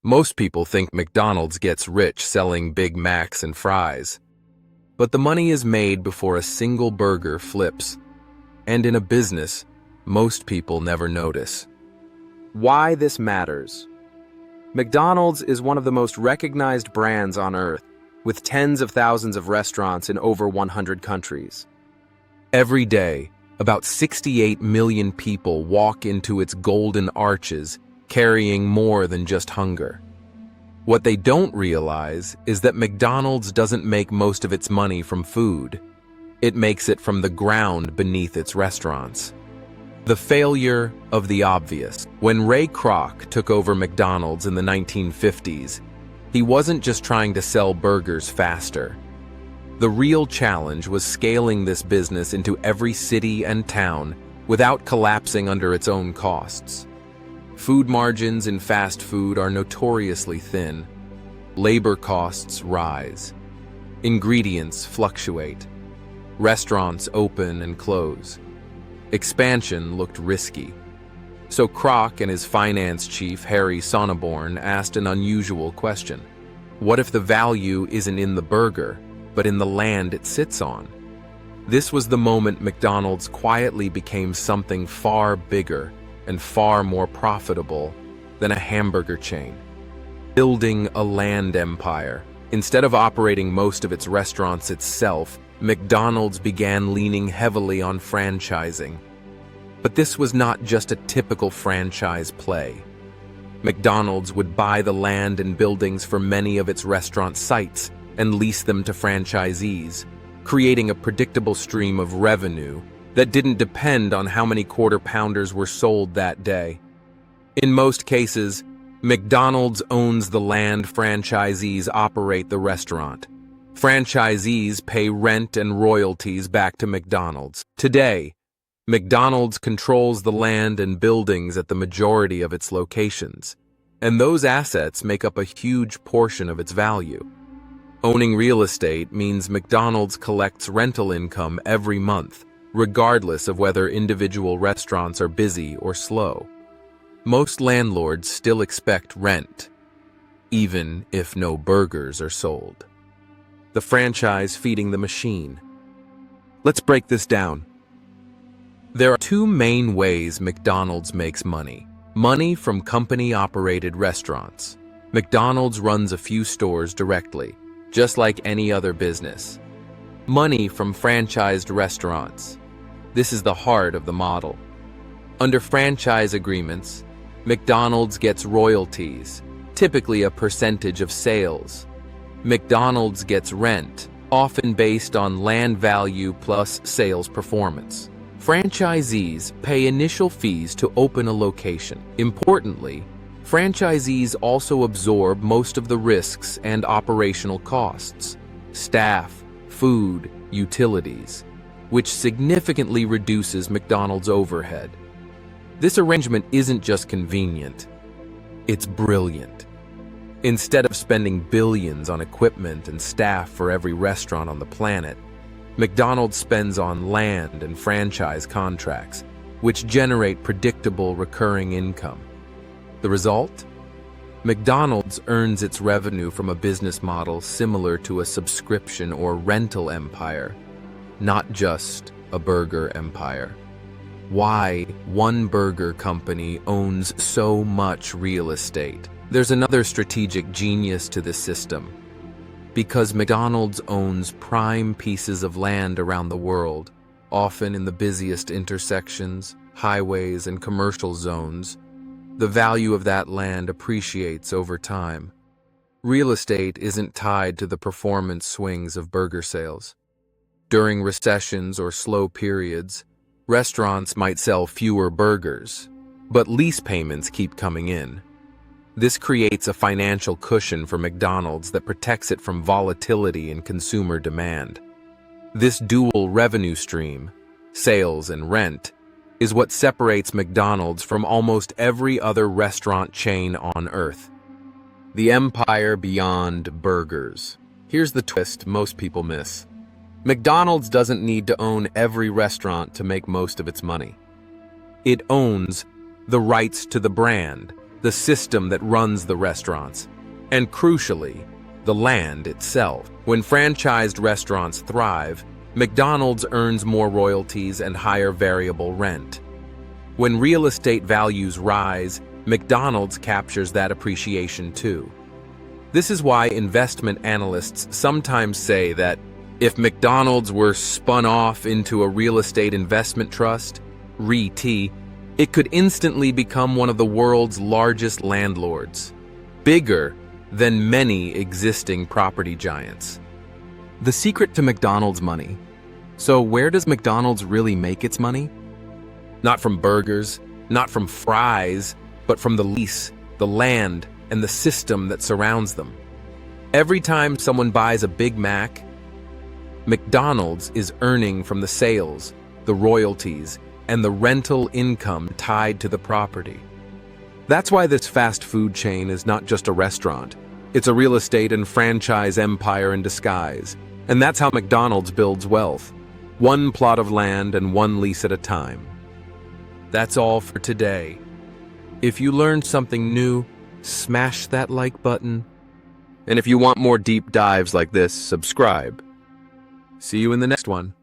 Most people think McDonald's gets rich selling Big Macs and fries. But the money is made before a single burger flips. And in a business, most people never notice. Why this matters. McDonald's is one of the most recognized brands on earth, with tens of thousands of restaurants in over 100 countries. Every day, about 68 million people walk into its golden arches, carrying more than just hunger. What they don't realize is that McDonald's doesn't make most of its money from food. It makes it from the ground beneath its restaurants. The failure of the obvious. When Ray Kroc took over McDonald's in the 1950s, he wasn't just trying to sell burgers faster. The real challenge was scaling this business into every city and town without collapsing under its own costs. Food margins in fast food are notoriously thin. Labor costs rise. Ingredients fluctuate. Restaurants open and close. Expansion looked risky. So Kroc and his finance chief, Harry Sonneborn, asked an unusual question. What if the value isn't in the burger, but in the land it sits on? This was the moment McDonald's quietly became something far bigger and far more profitable than a hamburger chain. Building a land empire. Instead of operating most of its restaurants itself, McDonald's began leaning heavily on franchising. But this was not just a typical franchise play. McDonald's would buy the land and buildings for many of its restaurant sites and lease them to franchisees, creating a predictable stream of revenue that didn't depend on how many Quarter Pounders were sold that day. In most cases, McDonald's owns the land, franchisees operate the restaurant. Franchisees pay rent and royalties back to McDonald's. Today, McDonald's controls the land and buildings at the majority of its locations, and those assets make up a huge portion of its value. Owning real estate means McDonald's collects rental income every month, regardless of whether individual restaurants are busy or slow. Most landlords still expect rent, even if no burgers are sold. The franchise feeding the machine. Let's break this down. There are two main ways McDonald's makes money. Money from company-operated restaurants. McDonald's runs a few stores directly, just like any other business. Money from franchised restaurants. This is the heart of the model. Under franchise agreements, McDonald's gets royalties, typically a percentage of sales. McDonald's gets rent, often based on land value plus sales performance. Franchisees pay initial fees to open a location. Importantly, franchisees also absorb most of the risks and operational costs, staff, food, utilities, which significantly reduces McDonald's overhead. This arrangement isn't just convenient, it's brilliant. Instead of spending billions on equipment and staff for every restaurant on the planet, McDonald's spends on land and franchise contracts, which generate predictable recurring income. The result? McDonald's earns its revenue from a business model similar to a subscription or rental empire, not just a burger empire. Why one burger company owns so much real estate? There's another strategic genius to this system. Because McDonald's owns prime pieces of land around the world, often in the busiest intersections, highways, and commercial zones, the value of that land appreciates over time. Real estate isn't tied to the performance swings of burger sales. During recessions or slow periods, restaurants might sell fewer burgers, but lease payments keep coming in. This creates a financial cushion for McDonald's that protects it from volatility in consumer demand. This dual revenue stream, sales and rent, is what separates McDonald's from almost every other restaurant chain on earth. The empire beyond burgers. Here's the twist most people miss. McDonald's doesn't need to own every restaurant to make most of its money. It owns the rights to the brand, the system that runs the restaurants, and crucially, the land itself. When franchised restaurants thrive, McDonald's earns more royalties and higher variable rent. When real estate values rise, McDonald's captures that appreciation too. This is why investment analysts sometimes say that if McDonald's were spun off into a real estate investment trust, REIT, it could instantly become one of the world's largest landlords, bigger than many existing property giants. The secret to McDonald's money. So where does McDonald's really make its money? Not from burgers, not from fries, but from the lease, the land, and the system that surrounds them. Every time someone buys a Big Mac, McDonald's is earning from the sales, the royalties, and the rental income tied to the property. That's why this fast food chain is not just a restaurant. It's a real estate and franchise empire in disguise. And that's how McDonald's builds wealth. One plot of land and one lease at a time. That's all for today. If you learned something new, smash that like button. And if you want more deep dives like this, subscribe. See you in the next one.